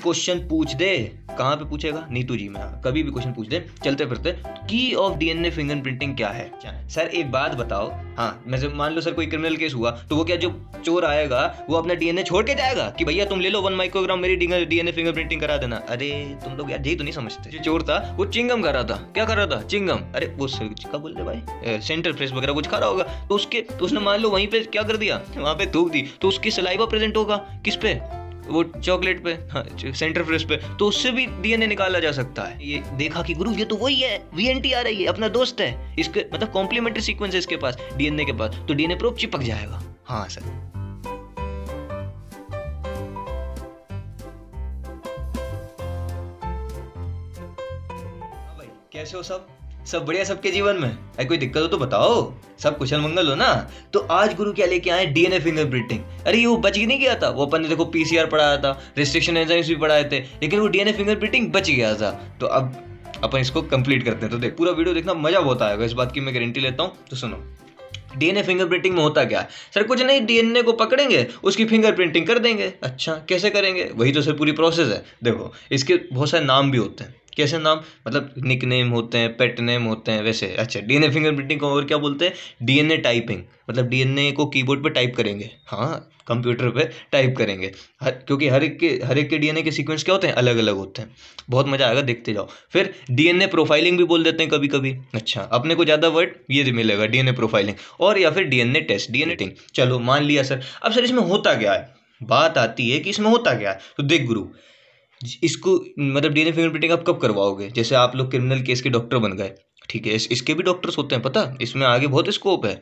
Question पूछ दे, कहाँ पे पूछेगा? नीतू जी में, कभी भी क्वेश्चन पूछ दे चलते फिरते, की ऑफ डीएनए फिंगरप्रिंटिंग क्या है? सर एक बात बताओ, हाँ मैं मान लो सर कोई क्रिमिनल केस हुआ तो वो क्या, जो चोर आएगा वो अपना डीएनए छोड़ के जाएगा कि भैया तुम ले लो 1 माइक्रोग्राम मेरी डीएनए फिंगरप्रिंटिंग करा देना? अरे तुम लोग यार यही तो नहीं समझते। जो चोर था वो चिंगम कर रहा था। क्या कर रहा था? चिंगम। अरे वो क्या बोल रहे भाई, सेंटर फ्रेश वगैरह कुछ खा रहा होगा, तो उसने मान लो वहीं पे क्या कर दिया, वहां पे थूक दी, तो उसकी सलाइवा प्रेजेंट होगा किस पे? वो चॉकलेट पे, हाँ, सेंटर फ्रेश पे, तो उससे भी डीएनए निकाला जा सकता है। ये देखा कि गुरु ये तो वही है, वीएनटी आ रही है, अपना दोस्त है, इसके मतलब कॉम्प्लीमेंट्री सीक्वेंस है इसके पास, डीएनए के पास, तो डीएनए प्रोब चिपक जाएगा। हाँ सर। भाई कैसे हो सब बढ़िया सबके जीवन में? अरे कोई दिक्कत हो तो बताओ, सब कुशल मंगल हो ना? तो आज गुरु क्या लेके आए? DNA fingerprinting. अरे ये वो बच नहीं गया था, वो अपन ने देखो पीसीआर पढ़ाया था, रेस्ट्रिक्शन एंजाइम्स भी पढ़ाए थे, लेकिन वो डीएनए फिंगरप्रिंटिंग बच गया था। तो अब अपन इसको कंप्लीट करते हैं। तो देख पूरा वीडियो देखना, मजा बहुत आएगा, इस बात की मैं गारंटी लेता हूँ। तो सुनो, डीएनए फिंगरप्रिंटिंग में होता क्या है? सर कुछ नहीं, डीएनए को पकड़ेंगे, उसकी फिंगरप्रिंटिंग कर देंगे। अच्छा कैसे करेंगे? वही तो सर पूरी प्रोसेस है। देखो इसके बहुत सारे नाम भी होते हैं। कैसे नाम? मतलब निक नेम होते हैं, पेट नेम होते हैं, वैसे। अच्छा डीएनए फिंगरप्रिंटिंग को और क्या बोलते हैं? डीएनए टाइपिंग, मतलब डीएनए को कीबोर्ड पे टाइप करेंगे, हाँ कंप्यूटर पे टाइप करेंगे। क्योंकि हर एक के डीएनए के सीक्वेंस क्या होते हैं? अलग अलग होते हैं। बहुत मजा आएगा, देखते जाओ। फिर डीएनए प्रोफाइलिंग भी बोल देते हैं कभी कभी। अच्छा अपने को ज्यादा वर्ड ये मिलेगा, डीएनए प्रोफाइलिंग, और या फिर डीएनए टेस्ट, डीएनए टिंग। चलो मान लिया सर। अब सर इसमें होता क्या है? बात आती है कि इसमें होता क्या है। तो देख गुरु, इसको मतलब डीएनए फिंगरप्रिंटिंग आप कब करवाओगे? जैसे आप लोग क्रिमिनल केस के डॉक्टर बन गए, ठीक है, इसके भी डॉक्टर्स होते हैं, पता? इसमें आगे बहुत स्कोप है।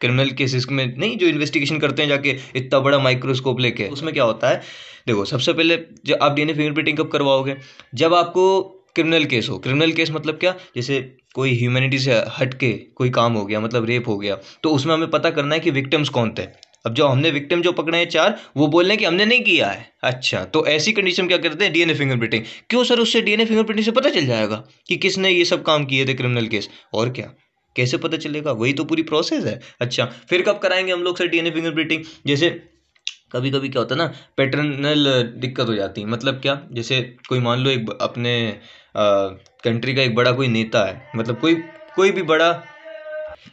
क्रिमिनल केसेस में नहीं, जो इन्वेस्टिगेशन करते हैं जाके इतना बड़ा माइक्रोस्कोप लेके, उसमें क्या होता है? देखो सबसे पहले जब आप डीएनए फिंगरप्रिंटिंग कब करवाओगे? जब आपको क्रिमिनल केस हो। क्रिमिनल केस मतलब क्या? जैसे कोई ह्यूमैनिटी से हट के कोई काम हो गया, मतलब रेप हो गया, तो उसमें हमें पता करना है कि विक्टिम्स कौन थे। अब जो हमने विक्टिम जो पकड़े हैं 4, वो बोल रहे हैं कि हमने नहीं किया है। अच्छा तो ऐसी कंडीशन क्या करते हैं? DNA fingerprinting. क्यों सर? उससे डीएनए फिंगरप्रिंटिंग से पता चल जाएगा कि किसने ये सब काम किए थे क्रिमिनल केस। और क्या, कैसे पता चलेगा? वही तो पूरी प्रोसेस है। अच्छा फिर कब कराएंगे हम लोग सर डीएनए फिंगरप्रिंटिंग? जैसे कभी कभी क्या होता है ना, पैटर्नल दिक्कत हो जाती है। मतलब क्या? जैसे कोई मान लो एक अपने कंट्री का एक बड़ा कोई नेता है, मतलब कोई भी बड़ा,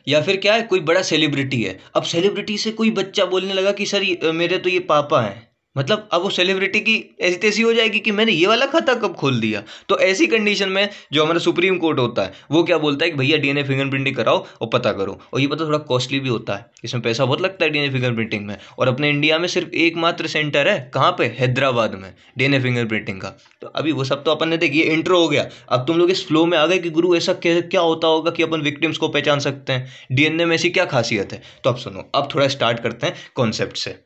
या फिर क्या है, कोई बड़ा सेलिब्रिटी है। अब सेलिब्रिटी से कोई बच्चा बोलने लगा कि सर मेरे तो ये पापा हैं, मतलब अब वो सेलिब्रिटी की ऐसी तैसी हो जाएगी कि मैंने ये वाला खाता कब खोल दिया। तो ऐसी कंडीशन में जो हमारा सुप्रीम कोर्ट होता है वो क्या बोलता है कि भैया डीएनए फिंगरप्रिंटिंग कराओ और पता करो। और ये पता थोड़ा कॉस्टली भी होता है, इसमें पैसा बहुत लगता है डीएनए फिंगरप्रिंटिंग में। और अपने इंडिया में सिर्फ एकमात्र सेंटर है, कहाँ पे? हैदराबाद में, डीएनए फिंगरप्रिंटिंग का। तो अभी वो सब तो अपन ने देखिए, इंट्रो हो गया। अब तुम लोग इस फ्लो में आ गए कि गुरु ऐसा क्या होता होगा कि अपन विक्टिम्स को पहचान सकते हैं, डीएनए में ऐसी क्या खासियत है। तो अब सुनो, अब थोड़ा स्टार्ट करते हैं कॉन्सेप्ट से।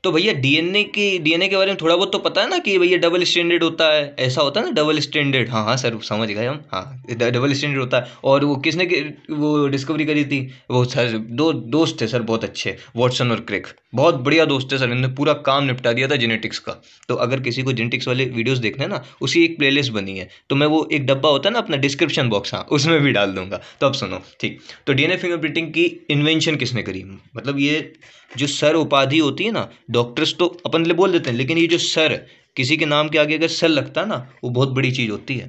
तो भैया डीएनए के बारे में थोड़ा बहुत तो पता है ना कि भैया डबल स्टैंडर्ड होता है, ऐसा होता है ना, डबल स्टैंडर्ड। हाँ हाँ सर समझ गए हम, हाँ डबल स्टैंडर्ड होता है। और वो किसने वो डिस्कवरी करी थी? वो सर दो दोस्त थे सर, बहुत अच्छे, वॉटसन और क्रिक, बहुत बढ़िया दोस्त थे सर, इन्होंने पूरा काम निपटा दिया था जेनेटिक्स का। तो अगर किसी को जेनेटिक्स वाले वीडियोस देखने ना, उसी एक प्लेलिस्ट बनी है, तो मैं वो एक डब्बा होता है ना अपना डिस्क्रिप्शन बॉक्स, हाँ उसमें भी डाल दूंगा। तो अब सुनो ठीक, तो डीएनए फिंगरप्रिंटिंग की इन्वेंशन किसने करी? मतलब ये जो सर उपाधि होती है ना, डॉक्टर्स तो अपन बोल देते हैं, लेकिन ये जो सर, किसी के नाम के आगे अगर सर लगता है ना, वो बहुत बड़ी चीज़ होती है।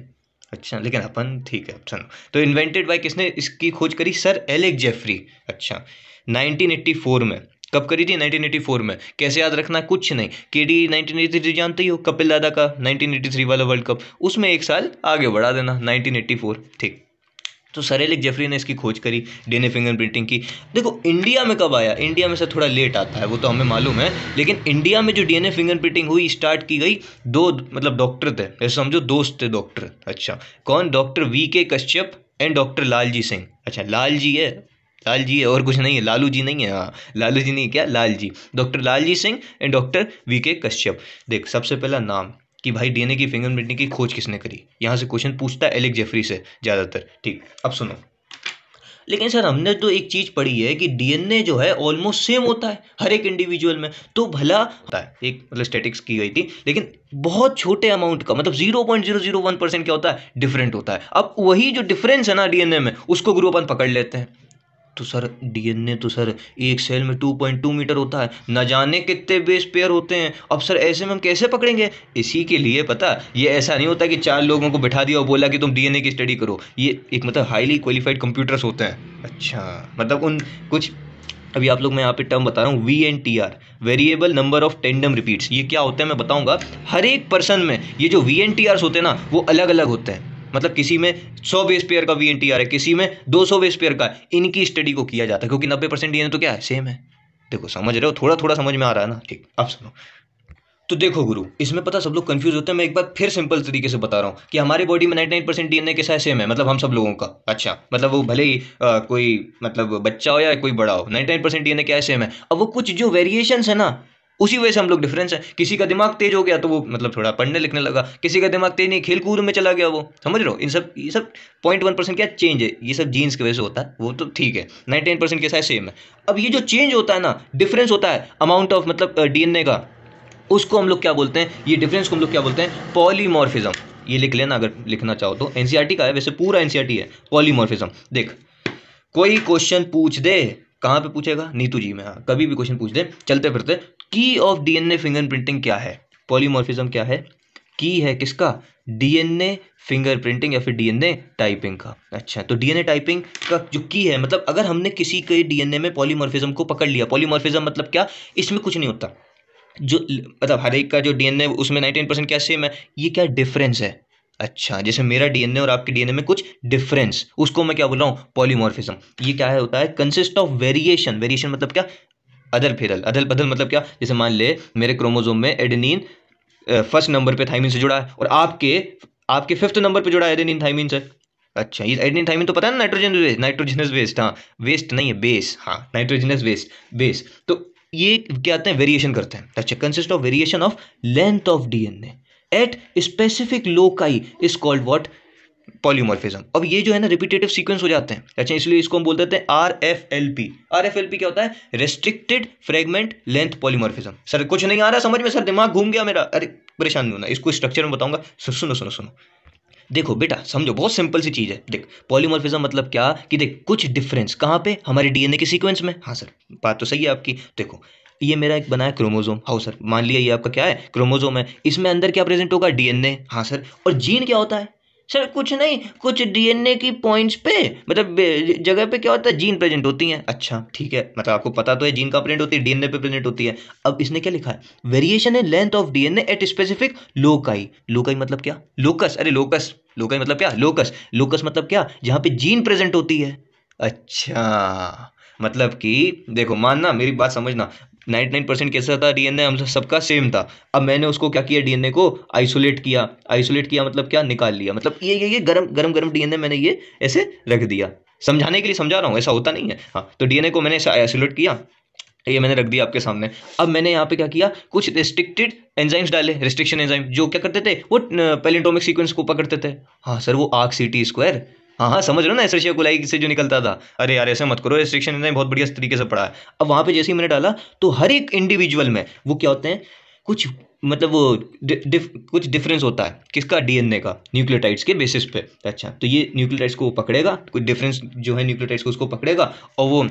अच्छा लेकिन अपन ठीक है सुनो, तो इन्वेंटेड बाय किसने इसकी खोज करी? Sir Alex Jeffrey. अच्छा 1984 में। कब करी थी? 1984 में। कैसे याद रखना? कुछ नहीं, केडी 1983 जानते ही हो, कपिल दादा का 1983 वाला वर्ल्ड कप, उसमें एक साल आगे बढ़ा देना, 1984। ठीक, तो सर एलेक्स जेफरी ने इसकी खोज करी डीएनए फिंगरप्रिंटिंग की। देखो इंडिया में कब आया? इंडिया में से थोड़ा लेट आता है, वो तो हमें मालूम है, लेकिन इंडिया में जो डीएनए फिंगरप्रिंटिंग हुई, स्टार्ट की गई, दो मतलब डॉक्टर थे, ऐसे समझो दोस्त थे डॉक्टर। अच्छा कौन? Doctor VK Kashyap and doctor Lalji Singh. अच्छा लालजी है, लालजी है और कुछ नहीं है, लालू जी नहीं है, हाँ लालू जी नहीं, क्या Lal ji, doctor Lalji Singh and doctor VK Kashyap. देख सबसे पहला नाम कि भाई डीएनए की फिंगरप्रिंटिंग की खोज किसने करी, यहाँ से क्वेश्चन पूछता है एलेक्स जेफरी से ज़्यादातर। ठीक, अब सुनो, लेकिन सर हमने तो एक चीज़ पढ़ी है कि डीएनए जो है ऑलमोस्ट सेम होता है हर एक इंडिविजुअल में, तो भला होता है एक मतलब स्टैटिक्स की गई थी, लेकिन बहुत छोटे अमाउंट का, मतलब 0.001% क्या होता है? डिफरेंट होता है। अब वही जो डिफरेंस है ना डीएनए में, उसको गुरु अपन पकड़ लेते हैं। तो सर डीएनए तो सर एक सेल में 2.2 मीटर होता है, न जाने कितने बेस पेयर होते हैं। अब सर ऐसे में हम कैसे पकड़ेंगे? इसी के लिए पता, ये ऐसा नहीं होता कि 4 लोगों को बिठा दिया और बोला कि तुम डीएनए की स्टडी करो। ये एक मतलब हाईली क्वालिफाइड कंप्यूटर्स होते हैं। अच्छा, मतलब उन कुछ, अभी आप लोग, मैं यहाँ पे टर्म बता रहा हूँ, VNTR, variable number of tandem repeats. ये क्या होता है मैं बताऊंगा। हर एक पर्सन में ये जो VNTRs होते हैं ना, वो अलग अलग होते हैं। मतलब किसी में 100 बेस पेयर का VNTR है, किसी में 200 बेस पेयर का है। इनकी स्टडी को किया जाता है, क्योंकि 90% डीएनए तो क्या है, सेम है। देखो समझ रहे हो, थोड़ा थोड़ा समझ में आ रहा है ना? ठीक, अब सुनो। तो देखो गुरु, इसमें पता सब लोग कंफ्यूज होते हैं। मैं एक बार फिर सिंपल तरीके से बता रहा हूँ कि हमारी बॉडी में 99% डीएनए के साथ सेम है, मतलब हम सब लोगों का। अच्छा, मतलब वो भले ही कोई मतलब बच्चा हो या कोई बड़ा हो, 99% डीएनए क्या है, सेम है। अब वो कुछ जो वेरिएशंस है ना, उसी वजह से हम लोग डिफरेंस है। किसी का दिमाग तेज हो गया तो वो मतलब थोड़ा पढ़ने लिखने लगा, किसी का दिमाग तेज नहीं, खेल कूद में चला गया वो। समझ रहे हो? ये सब 0.1% क्या चेंज है, ये सब जीन्स की वजह से होता है, वो तो ठीक है। 99% के साथ सेम है। अब ये जो चेंज होता है ना, डिफरेंस होता है अमाउंट ऑफ मतलब डीएनए का, उसको हम लोग क्या बोलते हैं, ये डिफरेंस को हम लोग क्या बोलते हैं, पॉलीमॉर्फिज्म। ये लिख लेना अगर लिखना चाहो तो, एनसीईआरटी का है वैसे, पूरा एनसीईआरटी है। पॉलीमॉर्फिज्म। देख, कोई क्वेश्चन पूछ दे, कहाँ पे पूछेगा, नीतू जी में, हाँ, कभी भी क्वेश्चन पूछ दे चलते फिरते, की ऑफ डीएनए फिंगरप्रिंटिंग क्या है? पॉलीमॉर्फिज्म क्या है? की है किसका? डीएनए फिंगरप्रिंटिंग या फिर डीएनए टाइपिंग का। अच्छा, तो डीएनए टाइपिंग का जो की है, मतलब अगर हमने किसी के डीएनए में पॉलीमॉर्फिज्म को पकड़ लिया, पॉलीमॉर्फिज्म मतलब क्या, इसमें कुछ नहीं होता, जो मतलब हर एक का जो डीएनए उसमें 99% क्या सेम है, ये क्या डिफरेंस है। अच्छा, जैसे मेरा डीएनए और आपके डीएनए में कुछ डिफरेंस, उसको मैं क्या बोल रहा हूँ, पॉलीमॉर्फिज्म। ये क्या है, होता है कंसिस्ट ऑफ वेरिएशन। वेरिएशन मतलब क्या, अदल फिरल, अदल बदल। मतलब क्या, जैसे मान ले मेरे क्रोमोसोम में एडेनिन फर्स्ट नंबर पे थाइमिन से जुड़ा है, और आपके आपके 5th नंबर पे जुड़ा है एडेनिन थाइमिन से। अच्छा, ये एडेनिन थाइमिन तो पता है ना, नाइट्रोजनस वेस्ट, हाँ, वेस्ट नहीं है, बेस, हाँ, नाइट्रोजनस वेस्ट, बेस। तो ये क्या आते हैं, वेरिएशन करते हैं। अच्छा, consist of variation of length of DNA at specific loci is called what, polymorphism. अब ये जो है ना, रिपीटेटिव सीक्वेंस हो जाते हैं। अच्छा, इसलिए इसको हम बोल देते हैं RFLP। RFLP क्या होता है, restricted fragment length polymorphism. Sir कुछ नहीं आ रहा समझ में, सर दिमाग घूम गया मेरा, अरे परेशान नहीं होना, इसको स्ट्रक्चर में बताऊंगा। सुनो सुनो सुनो, देखो बेटा समझो, बहुत सिंपल सी चीज है। देख, पॉलीमॉर्फिज्म मतलब क्या, कि देख कुछ डिफरेंस कहाँ पे, हमारे डीएनए के सीक्वेंस में। हाँ सर, बात तो सही है आपकी। देखो, ये मेरा एक बना है क्रोमोसोम, हाँ सर, मान लिया ये आपका क्या है, क्रोमोसोम है। इसमें अंदर क्या प्रेजेंट होगा, डीएनए। हाँ सर, और जीन क्या होता है? सर कुछ नहीं, कुछ डीएनए की पॉइंट्स पे, मतलब जगह पे क्या होता है, जीन प्रेजेंट होती हैं। अच्छा ठीक है, मतलब आपको पता तो है जीन कहाँ प्रेजेंट होती है, डीएनए पे प्रेजेंट होती है। अब इसने क्या लिखा है, variation in length of DNA at specific loci. Loci मतलब क्या, लोकस, अरे लोकस, लोकाई मतलब क्या, लोकस। लोकस मतलब क्या, जहां पे जीन प्रेजेंट होती है। अच्छा, मतलब कि देखो, मानना मेरी बात समझना, 99% कैसा था डीएनए, हम सबका सेम था। अब मैंने उसको क्या किया, डीएनए को आइसोलेट किया। आइसोलेट किया मतलब क्या, निकाल लिया। मतलब ये गरम गरम गरम डीएनए मैंने ये ऐसे रख दिया, समझाने के लिए समझा रहा हूँ, ऐसा होता नहीं है। हाँ, तो डीएनए को मैंने आइसोलेट किया, ये मैंने रख दिया आपके सामने। अब मैंने यहाँ पे क्या किया, कुछ रेस्ट्रिक्टेड एंजाइम्स डाले, रेस्ट्रिक्शन एंजाइम, जो क्या करते थे, वो पैलिंड्रोमिक सीक्वेंस को पकड़ते थे। हाँ सर, वो ARC-CT²। हाँ हाँ, समझ रहे हो ना, एसर्शिया कोलाई से जो निकलता था। अरे यार ऐसे मत करो, रेस्ट्रिक्शन एंजाइम बहुत बढ़िया तरीके से पढ़ा है। अब वहाँ पे जैसे ही मैंने डाला, तो हर एक इंडिविजुअल में वो क्या होते हैं, कुछ मतलब वो कुछ डिफरेंस होता है, किसका, डीएनए का, न्यूक्लियोटाइड्स के बेसिस पे। अच्छा, तो ये न्यूक्लियोटाइड्स को पकड़ेगा, कुछ डिफरेंस जो है न्यूक्लियोटाइड्स को, उसको पकड़ेगा, और वो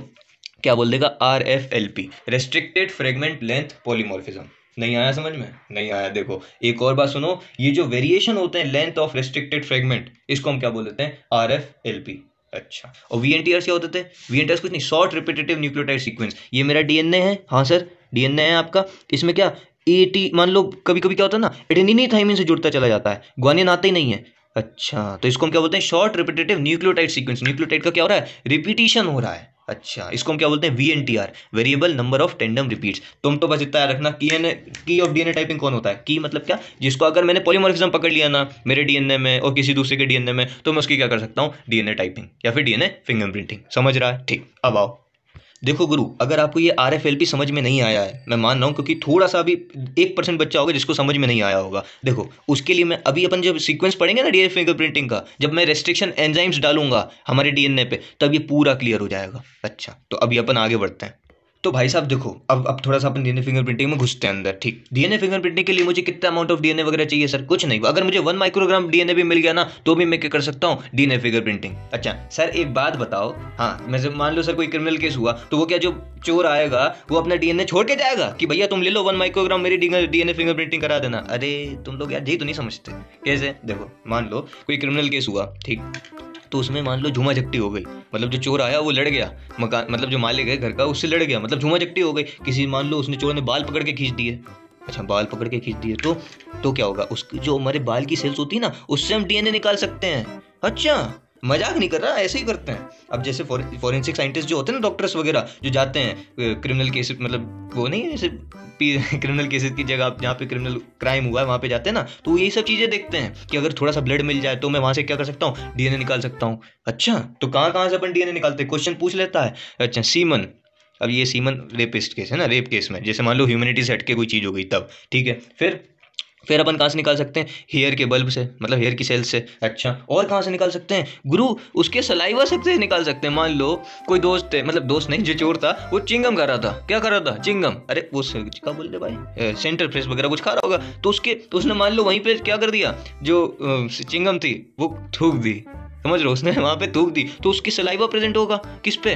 क्या बोल देगा, RFLP, restricted fragment length polymorphism. नहीं आया समझ में? नहीं आया। देखो एक और बात सुनो, ये जो वेरिएशन होते हैं लेंथ ऑफ रेस्ट्रिक्टेड फ्रेगमेंट, इसको हम क्या बोल देते हैं, RFLP। अच्छा, और VNTR क्या होते थे, VNTR कुछ नहीं, शॉर्ट रिपीटेटिव न्यूक्लियोटाइड सीक्वेंस। ये मेरा डीएनए है, हाँ सर, डीएनए है आपका, इसमें क्या 80, मान लो कभी कभी क्या होता है ना, एडेनिन थाइमिन से जुड़ता चला जाता है, ग्वानिन आता ही नहीं है। अच्छा, तो इसको हम क्या बोलते हैं, short repetitive nucleotide sequence. Nucleotide का क्या हो रहा है, रिपीटिशन हो रहा है। अच्छा, इसको हम क्या बोलते हैं, VNTR, variable number of tandem repeats. तुम तो बस इतना याद रखना, की ऑफ डीएनए टाइपिंग कौन होता है, की मतलब क्या, जिसको अगर मैंने पॉलीमॉर्फिज्म पकड़ लिया ना मेरे डीएनए में और किसी दूसरे के डीएनए में, तो मैं उसकी क्या कर सकता हूँ, डीएनए टाइपिंग या फिर डीएनए फिंगरप्रिंटिंग। समझ रहा है? ठीक, अब आओ। देखो गुरु, अगर आपको ये RFLP समझ में नहीं आया है, मैं मान रहा हूँ, क्योंकि थोड़ा सा अभी 1% बच्चा होगा जिसको समझ में नहीं आया होगा। देखो उसके लिए मैं अभी, अपन जब सीक्वेंस पढ़ेंगे ना डीएनए फिंगरप्रिंटिंग का, जब मैं रेस्ट्रिक्शन एंजाइम्स डालूंगा हमारे डीएनए पे, तब ये पूरा क्लियर हो जाएगा। अच्छा, तो अभी अपन आगे बढ़ते हैं। तो भाई साहब देखो, अब थोड़ा सा अपन डीएनए फिंगरप्रिंटिंग में घुसते हैं अंदर। ठीक, डीएनए फिंगरप्रिंटिंग के लिए मुझे कितना अमाउंट ऑफ डीएनए वगैरह चाहिए सर? कुछ नहीं, अगर मुझे 1 माइक्रोग्राम डीएनए भी मिल गया ना तो भी मैं क्या कर सकता हूँ, डीएनए फिंगरप्रिंटिंग। अच्छा सर एक बात बताओ, हाँ मैं मान लो सर कोई क्रिमिनल केस हुआ तो वो क्या, जो चोर आएगा वो अपना डीएनए छोड़ के जाएगा कि भैया तुम ले लो 1 माइक्रोग्राम मेरी डीएनए फिंगरप्रिंटिंग करा देना? अरे तुम लोग यार यही तो नहीं समझते। कैसे? देखो मान लो कोई क्रिमिनल केस हुआ, ठीक, तो उसमें मान लो झूमा झपटी हो गई, मतलब जो चोर आया वो लड़ गया, मकान मतलब जो मालिक है घर का उससे लड़ गया, मतलब झूमा झपटी हो गई किसी, मान लो उसने, चोर ने बाल पकड़ के खींच दिए। अच्छा बाल पकड़ के खींच दिए तो क्या होगा, उसकी जो हमारे बाल की सेल्स होती है ना उससे हम डीएनए निकाल सकते हैं। अच्छा मजाक नहीं कर रहा, ऐसे ही करते हैं। अब जैसे फॉरेंसिक साइंटिस्ट जो होते हैं ना, डॉक्टर्स वगैरह जो जाते हैं क्रिमिनल केस, मतलब वो नहीं जैसे क्रिमिनल केसेस की जगह जहाँ पे क्रिमिनल क्राइम हुआ है वहाँ पे जाते हैं ना, तो यही सब चीज़ें देखते हैं कि अगर थोड़ा सा ब्लड मिल जाए तो मैं वहाँ से क्या कर सकता हूँ, डीएनए निकाल सकता हूँ। अच्छा तो कहाँ कहाँ से अपन डीएनए निकालते हैं, क्वेश्चन पूछ लेता है। अच्छा सीमन, अब ये सीमन रेपिस्ट केस है ना, रेप केस में जैसे मान लो ह्यूमैनिटी से हटके कोई चीज़ हो गई तब, ठीक है। फिर अपन कहाँ से निकाल सकते हैं, हेयर के बल्ब से, मतलब हेयर की सेल्स से। अच्छा और कहाँ से निकाल सकते हैं गुरु, उसके सलाइवा से निकाल सकते हैं। मान लो कोई दोस्त है, मतलब दोस्त नहीं, जो चोर था वो चिंगम खा रहा था, क्या कर रहा था, चिंगम, अरे वो क्या बोल रहे भाई, सेंटर फ्रेश वगैरह कुछ खा रहा होगा, तो उसने मान लो वहीं पे क्या कर दिया, जो चिंगम थी वो थूक दी, समझ रहे हो, उसने वहां पे थूक दी, तो उसकी सलाइवा प्रेजेंट होगा किस पे,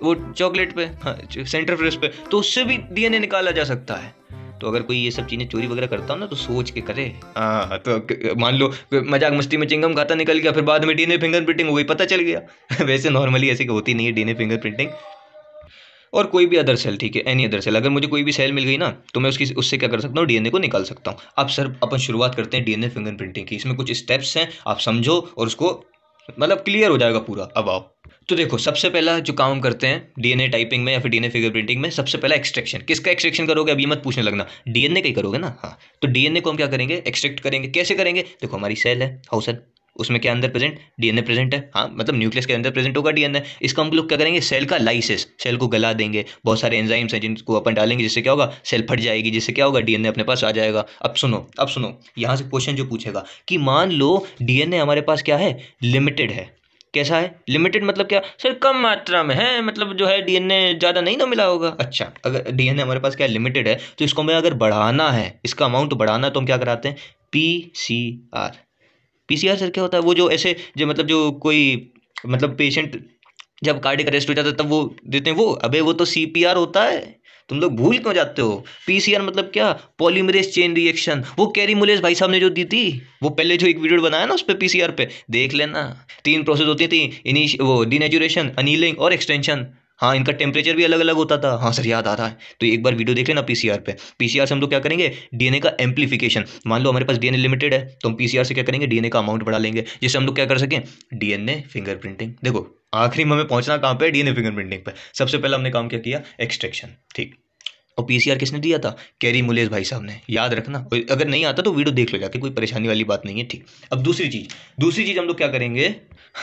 वो चॉकलेट पे, हाँ सेंटर फ्रेश पे, तो उससे भी डीएनए निकाला जा सकता है। तो अगर कोई ये सब चीज़ें चोरी वगैरह करता हो ना तो सोच के करे। हाँ तो मान लो मजाक मस्ती में चिंगम खाता निकल गया, फिर बाद में डीएनए फिंगरप्रिंटिंग हो गई, पता चल गया। वैसे नॉर्मली ऐसी होती नहीं है डीएनए फिंगरप्रिंटिंग। और कोई भी अदर सेल, ठीक है, एनी अदर सेल, अगर मुझे कोई भी सेल मिल गई ना तो मैं उससे क्या कर सकता हूँ, डीएनए को निकाल सकता हूँ। अब सर अपन शुरुआत करते हैं डीएनए फिंगरप्रिंटिंग की। इसमें कुछ स्टेप्स हैं, आप समझो और उसको मतलब क्लियर हो जाएगा पूरा। अब आओ तो देखो, सबसे पहला जो काम करते हैं डीएनए टाइपिंग में या फिर डीएनए फिंगरप्रिंटिंग में, सबसे पहला एक्सट्रैक्शन। किसका एक्सट्रैक्शन करोगे, अब ये मत पूछने लगना, डीएनए का ही करोगे ना। हाँ तो डीएनए को हम क्या करेंगे, एक्सट्रैक्ट करेंगे। कैसे करेंगे, देखो हमारी सेल है, हाउस सेल, उसमें क्या अंदर प्रेजेंट डीएनए प्रेजेंट है, हाँ मतलब न्यूक्लियस के अंदर प्रेजेंट होगा डीएनए। इसका हम लोग क्या करेंगे, सेल का लाइसिस, सेल को गला देंगे, बहुत सारे एंजाइम्स हैं जिनको अपन डालेंगे, जिससे क्या होगा, सेल फट जाएगी, जिससे क्या होगा, डीएनए अपने पास आ जाएगा। अब सुनो यहाँ से क्वेश्चन जो पूछेगा कि मान लो डीएनए हमारे पास क्या है, लिमिटेड है। कैसा है, लिमिटेड मतलब क्या सर, कम मात्रा में है, मतलब जो है डीएनए ज़्यादा नहीं ना मिला होगा। अच्छा अगर डीएनए हमारे पास क्या लिमिटेड है तो इसको हमें अगर बढ़ाना है, इसका अमाउंट बढ़ाना है तो हम क्या कराते हैं, पीसीआर। पीसीआर सर क्या होता है, वो जो ऐसे जो मतलब जो कोई मतलब पेशेंट जब कार्डियक अरेस्ट हो जाता है तब वो देते हैं वो, अबे वो तो सीपीआर होता है, तुम लोग भूल क्यों जाते हो। पीसीआर मतलब क्या, पॉलीमरेज चेन रिएक्शन, वो कैरी मुलेज भाई साहब ने जो दी थी, वो पहले जो एक वीडियो बनाया ना उस पर पीसीआर पे देख लेना। 3 प्रोसेस होती थी, वो डीनेचुरेशन, अनीलिंग और एक्सटेंशन। हाँ इनका टेम्परेचर भी अलग अलग होता था, हाँ सर याद आ रहा है। तो एक बार वीडियो देख लेना पीसीआर पे। पीसीआर से हम लोग क्या करेंगे, डीएनए का एम्प्लीफिकेशन। मान लो हमारे पास डीएनए लिमिटेड है तो हम पीसीआर से क्या करेंगे, डीएनए का अमाउंट बढ़ा लेंगे, जिससे हम लोग क्या कर सकें, डीएनए फिंगरप्रिंटिंग। देखो आखिरी में हमें पहुंचना कहाँ पे, डीएनए फिंगरप्रिंटिंग पे। सबसे पहले हमने काम क्या किया, एक्सट्रैक्शन, ठीक। और पीसीआर किसने दिया था, कैरी मुलेज भाई साहब ने, याद रखना। अगर नहीं आता तो वीडियो देख लो जाके, कोई परेशानी वाली बात नहीं है, ठीक। अब दूसरी चीज हम लोग क्या करेंगे।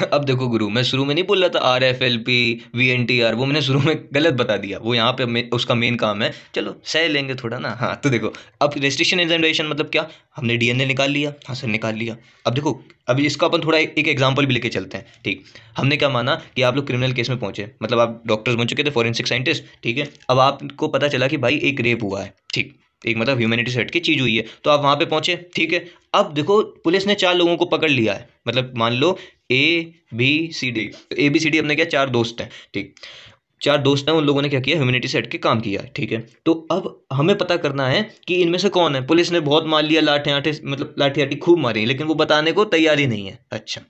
अब देखो गुरु, मैं शुरू में नहीं बोल रहा था RFLP VNTR, वो मैंने शुरू में गलत बता दिया, वो यहाँ पे उसका मेन काम है, चलो सह लेंगे थोड़ा ना। हाँ तो देखो, अब रेस्ट्रिक्शन एंजाइम मतलब क्या, हमने डीएनए निकाल लिया, हाँ सर निकाल लिया। अब देखो, अभी इसका अपन थोड़ा एक एग्जाम्पल भी लेके चलते हैं, ठीक। हमने क्या माना कि आप लोग क्रिमिनल केस में पहुंचे, मतलब आप डॉक्टर्स बन चुके थे, फॉरेंसिक साइंटिस्ट, ठीक है। अब आपको पता चला कि भाई एक रेप हुआ है, ठीक, एक मतलब ह्यूमैनिटी से हट के चीज हुई है, तो आप वहां पे पहुंचे, ठीक है। अब देखो पुलिस ने 4 लोगों को पकड़ लिया है, मतलब मान लो ABCD, ABCD अपने क्या 4 दोस्त हैं, ठीक। 4 दोस्त हैं, उन लोगों ने क्या किया, ह्यूमैनिटी से हट के काम किया है, ठीक है। तो अब हमें पता करना है कि इनमें से कौन है। पुलिस ने बहुत मार लिया, लाठी आठी खूब मारी, लेकिन वो बताने को तैयार ही नहीं है। अच्छा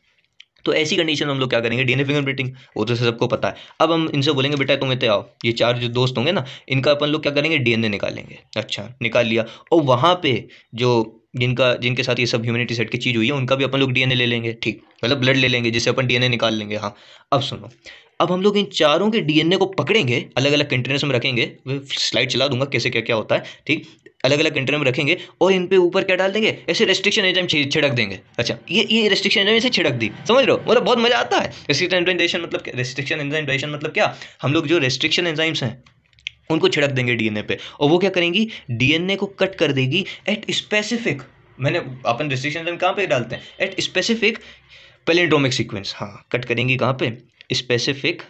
तो ऐसी कंडीशन में हम लोग क्या करेंगे, डीएनए फिंगरप्रिंटिंग, वो तो सबको पता है। अब हम इनसे बोलेंगे बेटा तुम इतने आओ, ये 4 जो दोस्त होंगे ना, इनका अपन लोग क्या करेंगे, डीएनए निकालेंगे। अच्छा निकाल लिया, और वहाँ पे जो जिनके साथ ये सब ह्यूमैनिटी सेट की चीज़ हुई है उनका भी अपन लोग डीएनए ले लेंगे, ठीक, मतलब ब्लड ले लेंगे, जिससे अपन डीएनए निकाल लेंगे। हाँ अब सुनो, अब हम लोग इन चारों के डीएनए को पकड़ेंगे, अलग अलग कंटेनर्स में रखेंगे, स्लाइड चला दूंगा कैसे क्या क्या होता है, ठीक। अलग अलग कंटेनर में रखेंगे और इन पे ऊपर क्या डाल देंगे, ऐसे रेस्ट्रिक्शन एंजाइम छिड़क देंगे। अच्छा ये रेस्ट्रिक्शन एंजाइम ऐसे छिड़क दी, समझ रहे हो, मतलब बहुत मजा आता है। रेस्ट्रिक्शन एंजाइम मतलब क्या, हम लोग जो रेस्ट्रिक्शन एंजाइम्स हैं उनको छिड़क देंगे डीएनए पे, और वो क्या करेंगी, डीएनए को कट कर देगी एट स्पेसिफिक, मैंने अपन रेस्ट्रिक्शन एंजाइम कहाँ पे डालते हैं, एट स्पेसिफिक पैलिंड्रोमिक सीक्वेंस। हाँ कट करेंगी कहाँ पे, स्पेसिफिक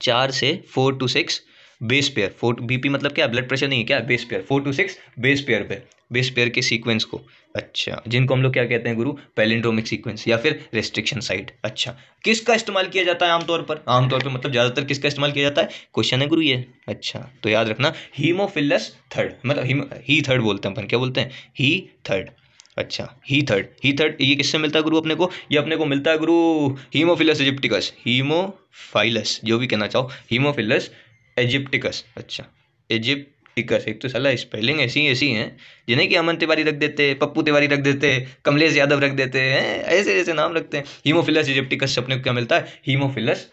4 से 4 to 6 बेस पेयर, 4 BP मतलब क्या, ब्लड प्रेशर नहीं है क्या, base pair, 4 to 6 base pair पे, बेस पेयर के सीक्वेंस को, अच्छा, जिनको हम लोग क्या कहते हैं गुरु, पैलिंड्रोमिक सीक्वेंस या फिर रेस्ट्रिक्शन साइट। अच्छा, किसका इस्तेमाल किया जाता है आमतौर पर, आमतौर पर मतलब ज़्यादातर किसका इस्तेमाल किया जाता है, क्वेश्चन है गुरु ये। अच्छा, तो याद रखना हीमोफिलस थर्ड, मतलब ही थर्ड बोलते हैं अपन, क्या बोलते हैं, ही थर्ड। अच्छा, ही थर्ड ये किससे मिलता है गुरु अपने को, ये अपने को मिलता है गुरु हीमोफिलस इजिप्टिकस, हीमोफाइलस जो भी कहना चाहो, हीमोफिलस इजिप्टिकस। अच्छा, इजिप्टिकस, एक तो साला स्पेलिंग ऐसी ऐसी हैं जिन्हें कि अमन तिवारी रख देते, पप्पू तिवारी रख देते, कमलेश यादव रख देते हैं, ऐसे ऐसे नाम रखते हैं। हीमोफिलस इजिप्टिकस से अपने को क्या मिलता है, हीमोफिलस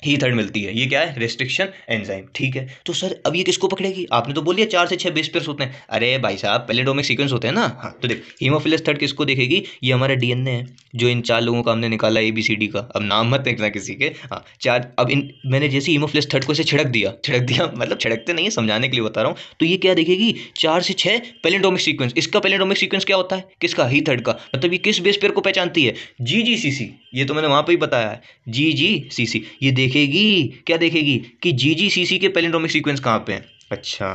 ही थर्ड मिलती है। ये क्या है, रेस्ट्रिक्शन एंजाइम। ठीक है, तो सर अब ये किसको पकड़ेगी, आपने तो बोल दिया 4 से 6 बेस पेयर्स होते हैं, अरे भाई साहब पैलिंड्रोमिक सीक्वेंस होते हैं ना। हाँ, तो देख हीमोफिलस थर्ड किसको देखेगी, ये हमारा डीएनए है जो इन 4 लोगों का हमने निकाला ABCD का, अब नाम मत देखना किसी के। हाँ, 4, अब इन मैंने जैसे हीमोफिलस थर्ड को इसे छिड़क दिया मतलब छिड़कते नहीं है, समझाने के लिए बता रहा हूँ। तो ये क्या देखेगी, 4 से 6 पैलिंड्रोमिक सीक्वेंस। इसका पैलिंड्रोमिक सीक्वेंस क्या होता है, किसका, ही थर्ड का, मतलब ये किस बेस पेयर को पहचानती है, GGCC। ये तो मैंने वहां पे ही बताया है, GGCC। ये देखेगी, क्या देखेगी कि GGCC के पैलिंड्रोमिक सीक्वेंस कहाँ पे हैं। अच्छा,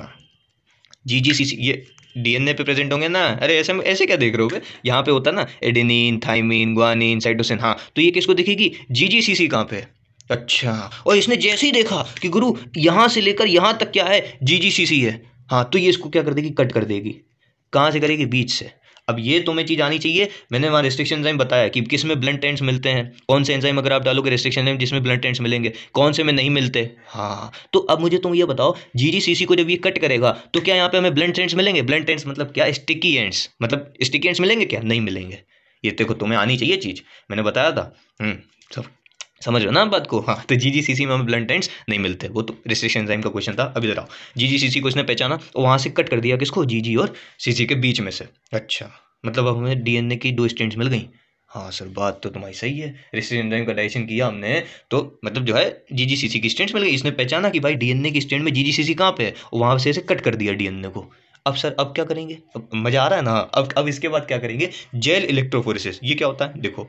GGCC ये DNA पे प्रेजेंट होंगे ना, अरे ऐसे ऐसे क्या देख रहे हो, यहाँ पे होता है ना एडेनिन, थाइमिन, ग्वानिन, साइटोसिन। हाँ, तो ये किसको देखेगी, GGCC कहाँ पे है। अच्छा, और इसने जैसे ही देखा कि गुरु यहाँ से लेकर यहाँ तक क्या है, GGCC है, हाँ, तो ये इसको क्या कर देगी, कट कर देगी। कहाँ से करेगी, बीच से। अब ये तुम्हें चीज़ आनी चाहिए, मैंने वहाँ रेस्ट्रिक्शन एंजाइम बताया कि किस में ब्लड टेंट्स मिलते हैं, कौन से एंजाइम अगर आप डालोगे रेस्ट्रिक्शन एंजाइम जिसमें ब्लड टेंट्स मिलेंगे, कौन से में नहीं मिलते। हाँ, तो अब मुझे तुम ये बताओ, GGCC को जब ये कट करेगा तो क्या यहाँ पे हमें ब्लड टेंट्स मिलेंगे, ब्लड टेंट्स मतलब क्या, स्टिकी एंड्स, मतलब स्टिकी एंड्स मिलेंगे क्या, नहीं मिलेंगे। ये देखो तुम्हें आनी चाहिए चीज़, मैंने बताया था। सब समझ रहे हो ना बात को। हाँ, तो GGCC में हमें ब्लड टेंट्स नहीं मिलते, वो तो रेस्ट्रिक्शन एंजाइम का क्वेश्चन था। अभी इधर आओ, GGCC को इसने पहचाना और वहाँ से कट कर दिया, किसको, GG और CC के बीच में से। अच्छा, मतलब अब हमें DNA की 2 स्ट्रैंड्स मिल गई। हाँ सर, बात तो तुम्हारी सही है, रेस्ट्रिक्शन एंजाइम का डाइजेशन किया हमने तो मतलब जो है GGCC की स्ट्रैंड्स मिल गई। इसने पहचाना कि भाई DNA की स्ट्रैंड में GGCC कहाँ पे है, वहाँ से इसे कट कर दिया DNA को। अब सर अब क्या करेंगे, अब मजा आ रहा है ना। अब इसके बाद क्या करेंगे, जेल इलेक्ट्रोफोरेसिस। ये क्या होता है देखो,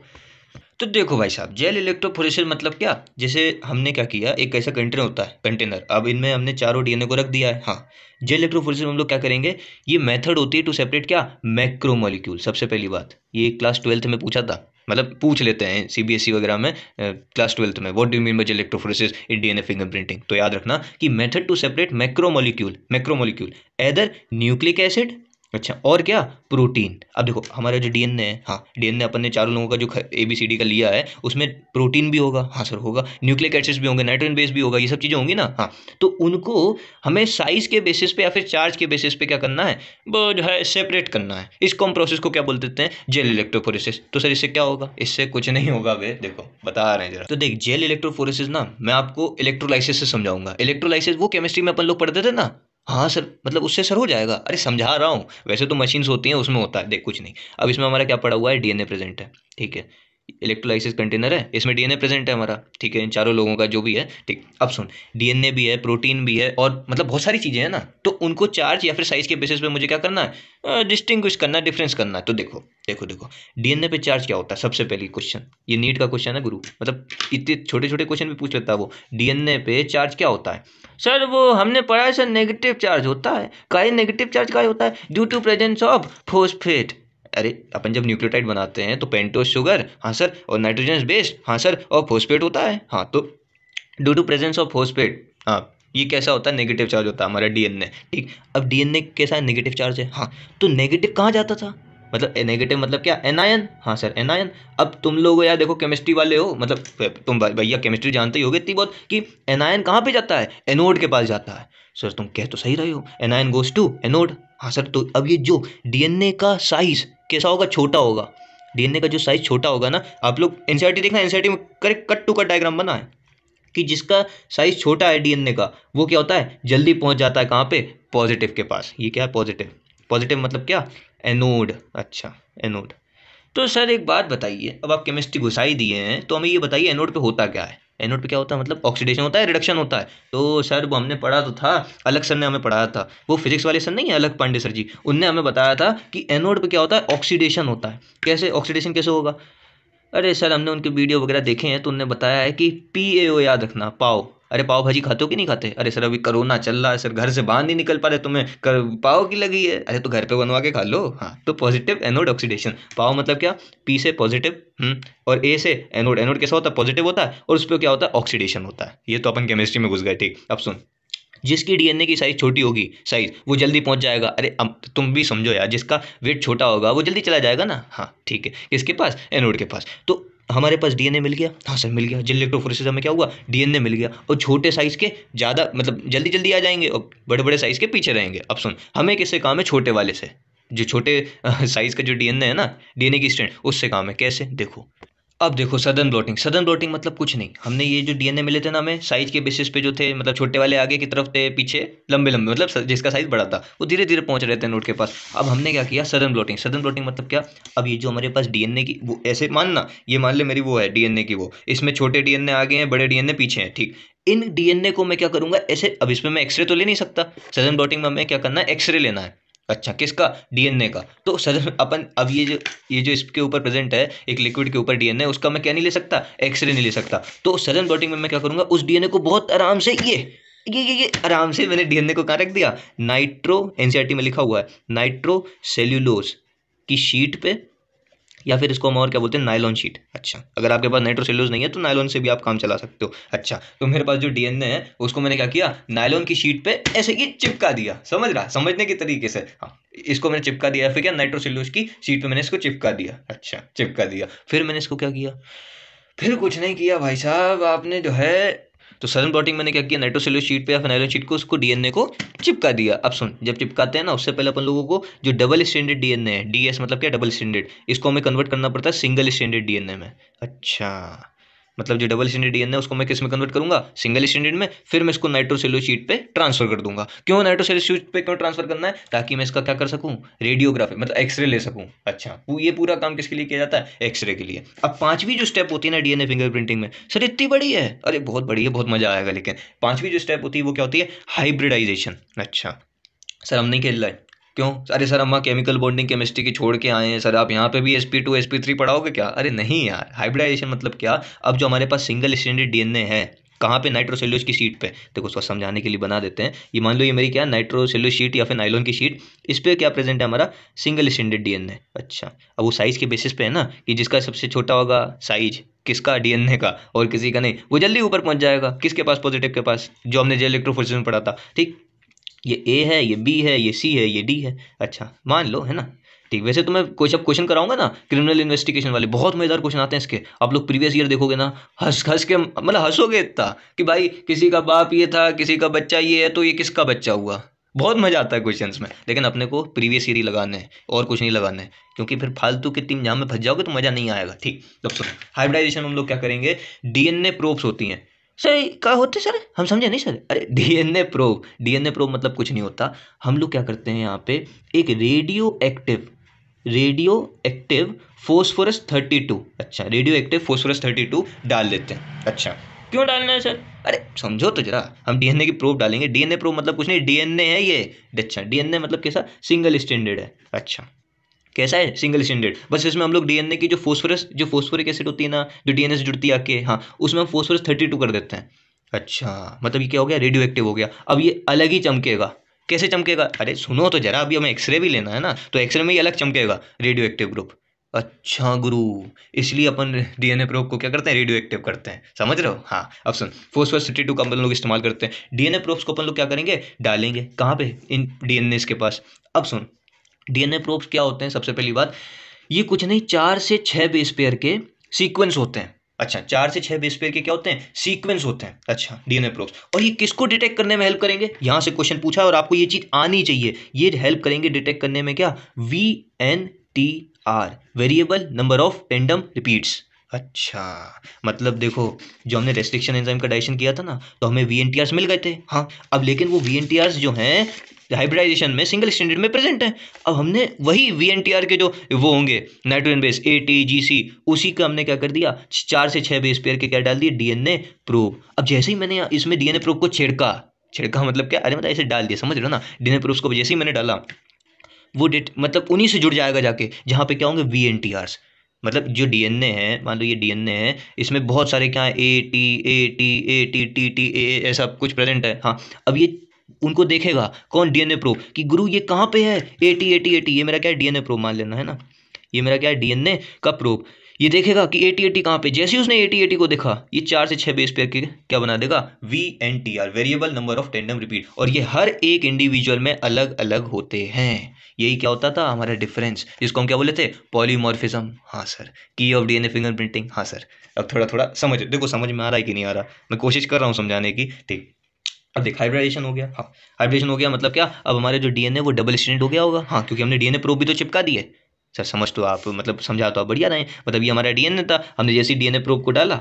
तो देखो भाई साहब, जेल इलेक्ट्रोफोरेसिस मतलब क्या, जैसे हमने क्या किया, एक ऐसा कंटेनर होता है, कंटेनर, अब इनमें हमने चारों DNA को रख दिया है। हाँ, जेल इलेक्ट्रोफोरेसिस में हम लोग क्या करेंगे, ये मेथड होती है टू सेपरेट क्या, मैक्रोमोलिक्यूल। सबसे पहली बात, ये क्लास 12th में पूछा था, मतलब पूछ लेते हैं CBSE वगैरह में, क्लास 12th में, what do you mean by gel electrophoresis in DNA fingerprinting. तो याद रखना कि method to separate macromolecule either nucleic acid, अच्छा, और क्या, प्रोटीन। अब देखो हमारा जो DNA है, हाँ, DNA अपन ने चारों लोगों का जो ABCD का लिया है उसमें प्रोटीन भी होगा, हाँ सर होगा, न्यूक्लिक एसिड्स भी होंगे, नाइट्रोजन बेस भी होगा, ये सब चीज़ें होंगी ना। हाँ, तो उनको हमें साइज के बेसिस पे या फिर चार्ज के बेसिस पे क्या करना है, वो जो है सेपरेट करना है। इसको हम प्रोसेस को क्या बोल देते हैं, जेल इलेक्ट्रोफोरेसिस। तो सर इससे क्या होगा, इससे कुछ नहीं होगा वे, देखो बता रहे हैं जरा। तो देख, जेल इलेक्ट्रोफोरेसिस ना मैं आपको इलेक्ट्रोलाइसिस से समझाऊंगा। इलेक्ट्रोलाइसिस वो केमिस्ट्री में अपन लोग पढ़ते थे ना। हाँ सर, मतलब उससे सर हो जाएगा, अरे समझा रहा हूँ, वैसे तो मशीन्स होती हैं उसमें होता है, देख कुछ नहीं। अब इसमें हमारा क्या पड़ा हुआ है, DNA प्रेजेंट है, ठीक है, इलेक्ट्रोलाइसिस कंटेनर है, इसमें DNA प्रेजेंट है हमारा, ठीक है, इन चारों लोगों का जो भी है, ठीक। अब सुन, DNA भी है, प्रोटीन भी है, और मतलब बहुत सारी चीज़ें हैं ना, तो उनको चार्ज या फिर साइज के बेसिस पे मुझे क्या करना है, डिस्टिंग्विश करना, डिफरेंस करना है। तो देखो देखो देखो, DNA पे चार्ज क्या होता है, सबसे पहली क्वेश्चन, ये नीट का क्वेश्चन है गुरु, मतलब इतने छोटे छोटे क्वेश्चन भी पूछ लेता है वो। DNA पे चार्ज क्या होता है, सर वो हमने पढ़ा है सर, नेगेटिव चार्ज होता है। काहे नेगेटिव चार्ज काहे होता है, due to presence of phosphate. अरे अपन जब न्यूक्लियोटाइड बनाते हैं तो पेंटोस शुगर, हाँ सर, और नाइट्रोजन बेस, हाँ सर, और फोस्फेट होता है। हाँ, तो due to presence of phosphate, हाँ, ये कैसा होता है, नेगेटिव चार्ज होता है हमारा DNA, ठीक। अब DNA कैसा है, नेगेटिव चार्ज है। हाँ, तो नेगेटिव कहाँ जाता था, मतलब नेगेटिव मतलब क्या, एनायन, हाँ सर एनायन। अब तुम लोग यार देखो केमिस्ट्री वाले हो, मतलब तुम भैया केमिस्ट्री जानते ही होगे इतनी बहुत, कि एनायन कहाँ पे जाता है, एनोड के पास जाता है। सर तुम कह तो सही रहे हो, एनायन गोज टू एनोड। हाँ सर, तो अब ये जो DNA का साइज कैसा होगा, छोटा होगा। DNA का जो साइज छोटा होगा ना, आप लोग NCERT देखना, NCERT में correct cut to cut diagram बना है कि जिसका साइज छोटा है DNA का, वो क्या होता है, जल्दी पहुंच जाता है कहाँ पे, पॉजिटिव के पास। ये क्या है, पॉजिटिव, पॉजिटिव मतलब क्या, एनोड। अच्छा, एनोड। तो सर एक बात बताइए, अब आप केमिस्ट्री घुसा ही दिए हैं तो हमें ये बताइए, एनोड पे होता क्या है, एनोड पे क्या होता है, मतलब ऑक्सीडेशन होता है, रिडक्शन होता है। तो सर वो हमने पढ़ा तो था, अलग सर ने हमें पढ़ाया था, वो फिजिक्स वाले सर नहीं है, अलग पांडे सर जी, उनने हमें बताया था कि एनोड पे क्या होता है, ऑक्सीडेशन होता है। कैसे ऑक्सीडेशन कैसे होगा, अरे सर हमने उनके वीडियो वगैरह देखे हैं तो उनने बताया है कि PaO, याद रखना, पाओ, अरे पाव भाजी खाते हो कि नहीं खाते? अरे सर अभी कोरोना चल रहा है सर, घर से बाहर नहीं निकल पा रहे, तुम्हें पाव की लगी है? अरे तो घर पे बनवा के खा लो। हाँ, तो पॉजिटिव एनोड ऑक्सीडेशन, पाव मतलब क्या, पी से पॉजिटिव, और ए से एनोड, एनोड कैसा होता है, पॉजिटिव होता है, और उस पर क्या होता है, ऑक्सीडेशन होता है। ये तो अपन केमिस्ट्री में घुस गए। ठीक, अब सुन, जिसकी डीएनए की साइज छोटी होगी, साइज वो जल्दी पहुंच जाएगा। अरे अब तुम भी समझो यार, जिसका वेट छोटा होगा वो जल्दी चला जाएगा ना। हाँ ठीक है, किसके पास, एनोड के पास। तो हमारे पास डीएनए मिल गया, हाँ सर मिल गया, जल्दी इलेक्ट्रोफोरेसिस में क्या हुआ, डीएनए मिल गया, और छोटे साइज के ज़्यादा मतलब जल्दी जल्दी आ जाएंगे और बड़े बड़े साइज के पीछे रहेंगे। अब सुन, हमें किससे काम है, छोटे वाले से, जो छोटे साइज का जो डीएनए है ना, डीएनए की स्ट्रैंड, उससे काम है। कैसे, देखो। अब देखो सदर्न ब्लॉटिंग, सदर्न ब्लॉटिंग मतलब कुछ नहीं, हमने ये जो डीएनए मिले थे ना हमें, साइज के बेसिस पे जो थे, मतलब छोटे वाले आगे की तरफ थे, पीछे लंबे लंबे, मतलब जिसका साइज बड़ा था वो धीरे धीरे पहुंच रहे थे नोड के पास। अब हमने क्या किया, सदर्न ब्लॉटिंग। सदर्न ब्लॉटिंग मतलब क्या, अब ये जो हमारे पास डीएनए की वो, ऐसे मानना, ये मान ले मेरी वो है डीएनए की वो, इसमें छोटे डीएनए आगे हैं, बड़े डीएनए पीछे हैं। ठीक, इन डीएनए को मैं क्या करूंगा ऐसे, अब इसमें मैं एक्सरे तो ले नहीं सकता, सदर्न ब्लॉटिंग में हमें क्या करना है, एक्सरे लेना है। अच्छा, किसका, डीएनए का। तो सदर अपन, अब ये जो इसके ऊपर प्रेजेंट है एक लिक्विड के ऊपर डीएनए, उसका मैं क्या नहीं ले सकता, एक्सरे नहीं ले सकता। तो सदर्न ब्लॉटिंग में मैं क्या करूंगा, उस डीएनए को बहुत आराम से ये आराम से मैंने डीएनए को कहाँ रख दिया, नाइट्रो, एनसीईआरटी में लिखा हुआ है, नाइट्रो सेल्यूलोज की शीट पे, या फिर इसको हम और क्या बोलते हैं, नायलॉन शीट। अच्छा, अगर आपके पास नाइट्रोसेल्यूलोज नहीं है तो नायलॉन से भी आप काम चला सकते हो। अच्छा, तो मेरे पास जो डीएनए है उसको मैंने क्या किया, नायलॉन की शीट पे ऐसे ये चिपका दिया। समझ रहा, समझने के तरीके से, हाँ इसको मैंने चिपका दिया, फिर क्या, नाइट्रोसेल्यूलोज की शीट पे मैंने इसको चिपका दिया। अच्छा, चिपका दिया, फिर मैंने इसको क्या किया, फिर कुछ नहीं किया भाई साहब, आपने जो है, तो सडन ब्लॉटिंग मैंने क्या किया, नाइट्रोसेल्यूलोज शीट पे या फिनाइलन शीट को, उसको डीएनए को चिपका दिया। अब सुन, जब चिपकाते हैं ना, उससे पहले अपन लोगों को जो डबल स्टैंडर्ड डीएनए है, डीएस मतलब क्या, डबल स्टैंडर्ड, इसको हमें कन्वर्ट करना पड़ता है सिंगल स्टैंडर्ड डीएनए में। अच्छा, मतलब जो डबल स्टैंडर्ड डीएनए उसको मैं किस में कन्वर्ट करूंगा, सिंगल स्टैंडर्ड में, फिर मैं इसको नाइट्रोसेल्यूलोज शीट पे ट्रांसफर कर दूंगा। क्यों नाइट्रोसेल्यूलोज शीट पे क्यों ट्रांसफर करना है, ताकि मैं इसका क्या कर सकूं, रेडियोग्राफी मतलब एक्सरे ले सकूं। अच्छा, ये पूरा काम किसके लिए किया जाता है, एक्सरे के लिए। अब पांचवी जो स्टेप होती है ना डीएनए फिंगरप्रिंटिंग में, सर इतनी बड़ी है, अरे बहुत बड़ी है, बहुत मजा आएगा, लेकिन पांचवी जो स्टेप होती है वो क्या होती है, हाइब्रिडाइजेशन। अच्छा सर, हम नहीं खेल रहे, क्यों, अरे सर हम केमिकल बॉन्डिंग केमिस्ट्री की छोड़ के आए हैं सर, आप यहाँ पे भी sp2 sp3 पढ़ाओगे क्या? अरे नहीं यार, हाइब्रिडाइजेशन मतलब क्या, अब जो हमारे पास सिंगल स्टैंडर्ड डीएनए है, कहाँ पे, नाइट्रोसेल्यूलोज की शीट पे। देखो उसको समझाने के लिए बना देते हैं, ये मान लो ये मेरी क्या, नाइट्रोसेल्यूलोज शीट या फिर नाइलॉन की शीट, इस पे क्या प्रेजेंट है हमारा, सिंगल स्टैंडर्ड डीएनए। अच्छा, अब वो साइज के बेसिस पे है ना, कि जिसका सबसे छोटा होगा साइज किसका, डीएनए का, और किसी का नहीं, वो जल्दी ऊपर पहुंच जाएगा, किसके पास, पॉजिटिव के पास, जो हमने जो इलेक्ट्रोफोरेसिस में पढ़ा था। ठीक, ये ए है, ये बी है, ये सी है, ये डी है। अच्छा मान लो, है ना। ठीक, वैसे तो मैं कुछ अब क्वेश्चन कराऊंगा ना क्रिमिनल इन्वेस्टिगेशन वाले, बहुत मजेदार क्वेश्चन आते हैं इसके, आप लोग प्रीवियस ईयर देखोगे ना, हंस हंस के मतलब हंसोगे इतना कि भाई किसी का बाप ये था, किसी का बच्चा ये है, तो ये किसका बच्चा हुआ। बहुत मजा आता है क्वेश्चंस में, लेकिन अपने को प्रीवियस ईयर ही लगाने हैं और कुछ नहीं लगाने हैं, क्योंकि फिर फालतू की टीम जहाँ में फंस जाओगे तो मजा नहीं आएगा। ठीक, तो सुनो, हाइब्रिडाइजेशन में हम लोग क्या करेंगे, डीएनए प्रोब्स होती हैं। सर क्या होते सर, हम समझे नहीं सर। अरे डीएनए प्रोब, डीएनए प्रोब मतलब कुछ नहीं होता, हम लोग क्या करते हैं यहाँ पे, एक रेडियो एक्टिव फोस्फोरस 32, अच्छा रेडियो एक्टिव फोस्फोरस 32 डाल देते हैं। अच्छा, क्यों डालना है सर, अरे समझो तो जरा, हम डीएनए की प्रोब डालेंगे, डीएनए प्रोब मतलब कुछ नहीं, डीएनए है ये। अच्छा, डीएनए मतलब कैसा, सिंगल स्टैंडर्ड है। अच्छा, कैसा है, सिंगल स्टैंडर्ड, बस इसमें हम लोग डीएनए की जो फोस्फोरिक एसिड होती है ना, जो डीएनए से जुड़ती है आके, हाँ उसमें हम फोस्फोरस 32 कर देते हैं। अच्छा, मतलब ये क्या हो गया, रेडियो एक्टिव हो गया। अब ये अलग ही चमकेगा, कैसे चमकेगा, अरे सुनो तो जरा, अभी हमें एक्सरे भी लेना है ना, तो एक्सरे में ये अलग चमकेगा, रेडियो एक्टिव ग्रुप। अच्छा गुरु, इसलिए अपन डीएनए प्रोब को क्या करते हैं, रेडियो एक्टिव करते हैं, समझ रहे हो। हाँ, अब सुन, फोस्फोरस 32 का अपन लोग इस्तेमाल करते हैं, डीएनए प्रोब्स को अपन लोग क्या करेंगे, डालेंगे कहाँ पे, इन डीएनए के पास। अब सुन, डीएनए प्रोब्स क्या होते हैं, सबसे पहली बात, ये कुछ नहीं, 4 से 6 बेस पेयर के सीक्वेंस होते हैं। अच्छा, 4 से 6 बेस पेयर के क्या होते हैं, सीक्वेंस होते हैं। अच्छा, डीएनए प्रोब्स, और ये किसको डिटेक्ट करने में हेल्प करेंगे, यहां से क्वेश्चन पूछा और आपको ये चीज आनी चाहिए, ये हेल्प करेंगे डिटेक्ट करने में, क्या, VNTR, variable number of tandem repeats. अच्छा, मतलब देखो, जो हमने रेस्ट्रिक्शन एंजाइम का डाइजेशन किया था ना, तो हमें VNTRs मिल गए थे। हाँ, अब लेकिन वो VNTRs जो हैं हाइब्रिडाइजेशन में सिंगल स्टैंडर्ड में प्रेजेंट है। अब हमने वही VNTR के जो वो होंगे नाइट्रोजन बेस ATGC, उसी का हमने क्या कर दिया, 4 से 6 बेस पेयर के क्या डाल दिए, डीएनए प्रोब। अब जैसे ही मैंने इसमें डीएनए प्रोब को छिड़का मतलब क्या, अरे मतलब ऐसे डाल दिया, समझ रहे हो ना, डीएनए प्रोब्स को जैसे ही मैंने डाला, वो मतलब उन्हीं से जुड़ जाएगा जाके, जहाँ पे क्या होंगे, VNTRs। मतलब जो डीएनए है, मान लो ये डीएनए है, इसमें बहुत सारे क्या है, ए टी ऐसा कुछ प्रेजेंट है। हाँ, अब ये उनको देखेगा कौन, डीएनए प्रोब, कि गुरु ये कहाँ पे है, ए टी, ये मेरा क्या है, डीएनए प्रोब मान लेना है ना, ये मेरा क्या है, डीएनए का प्रोब। ये देखेगा कि ए टी कहाँ पे, जैसे ही उसने ए टी को देखा, ये 4 से 6 बेस पेयर के क्या बना देगा, VNTR, variable number of tandem repeat, और ये हर एक इंडिविजुअल में अलग अलग होते हैं। यही क्या होता था हमारा डिफरेंस, जिसको हम क्या बोले थे, पॉलीमॉर्फिज्म। हाँ सर। की ऑफ डीएनए फिंगरप्रिंटिंग। हाँ सर। अब थोड़ा थोड़ा समझ, देखो समझ में आ रहा है कि नहीं आ रहा, मैं कोशिश कर रहा हूँ समझाने की। ठीक, अब देख हाइब्रिडाइजेशन हो गया। हाँ, हाइब्रिडेशन हो गया मतलब क्या, अब हमारे जो डीएनए वो डबल स्ट्रैंडेड हो गया होगा। हाँ, क्योंकि हमने डीएनए प्रोब भी तो चिपका दिए। सर समझ तो आप, मतलब समझा तो आप बढ़िया रहे, मतलब ये हमारा डीएनए था, हमने जैसे डीएनए प्रोब को डाला